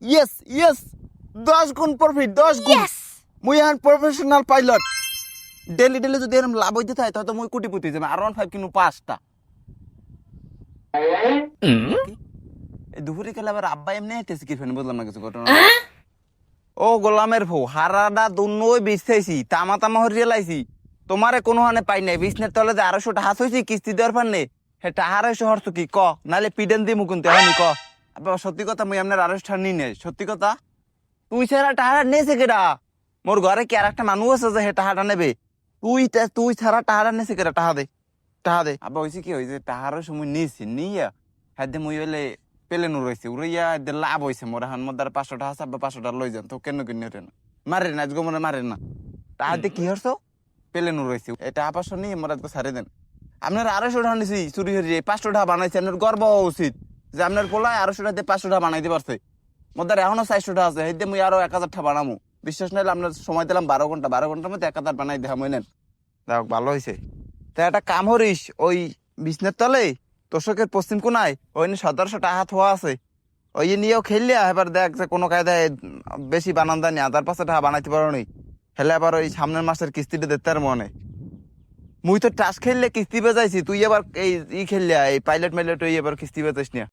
Yes yes 10 গুণ profit 10 গুণ। Yes! মুই এখন প্রফেশনাল পাইলট। ডেলি ডেলি যদি এরকম লাভ হইতে থাকে তাহলে তো মুই কোটিপতি যাবে। R15 কিনু 5টা। কি? এই দুপুরে খেলে আবার আব্বা এমনি আইতেছে কি ফেন বুঝলাম না কিছু ঘটনা। ও গোলামের ফো হারাডা দুনই বিছাইছি তামা তামা হরিয়ে লাইছি। তোমারে কোনো হানে পাই নাই বিছনের তলে যে 200 টাকা হইছি কিস্তি দেওয়ার পারনে হে টাকা 250 হরছ কি ক নালে পিডেন দি মুকুনতে হয়নি ক। আব্বা সত্যি কথা মুই আপনার 250 টাকা নি নাই সত্যি কথা। তুই ছাড়া টাকা নেছে কেডা? মোর ঘরে কি আর একটা মানুষ আছে যে হে টাকাটা নেবে? তুই ছাড়া টাকাটা নেছে কেডা? টাকা দে টাকা দে। আব্বা হইছে কি হইছে টাকার সময় নিছি নিয়া হাতে মুই হইলে পেলেন উড়াইছে উড়াইয়া এদের লাভ হয়েছে মোর এখন মোর দ্বারা 500 টাকা আছে আব্বা 500 টাকা লই যান তো কেন কিনে ওঠে না মারে না আজকে মনে মারে না তাহাতে কি হরছ পেলেন উড়াইছে এটা 500 নিয়ে মোর আজকে ছাড়ে দেন। আপনার 250 টাকা নিছি চুরি হয়ে 500 টাকা বানাইছে আপনার গর্ব হওয়া উচিত যে আপনার পোলায় 250 টাকা দিয়ে 500 টাকা বানাইতে পারছে। মোর দ্বারা এখনো 400 টাকা আছে হেঁটে মুই আরো 1000 টাকা বানামু। বিশ্বাস নাইলে আপনার সময় দিলাম 12 ঘন্টার মধ্যে 1000 বানাই দেখা মইলেন। যাক ভালো হয়েছে। তা একটা কাম হরিস ওই বিছনের তলে তোষকের পশ্চিম কোনায় ওই 1700 টাকা থোয়া আছে ওই নিয়েও খেললে এবার দেখ যে কোনো কায়দায় বেশি বানান দেয়নি 1000 টাকা বানাইতে পারো নি হেলে আবার ওই সামনের মাসের কিস্তিটা দিতে আর মনে। মুই তো টাস খেললে কিস্তি বেজাইছি তুই এবার এই খেললে এই পাইলট মাইলট ওই এবার কিস্তি বেজাইস না।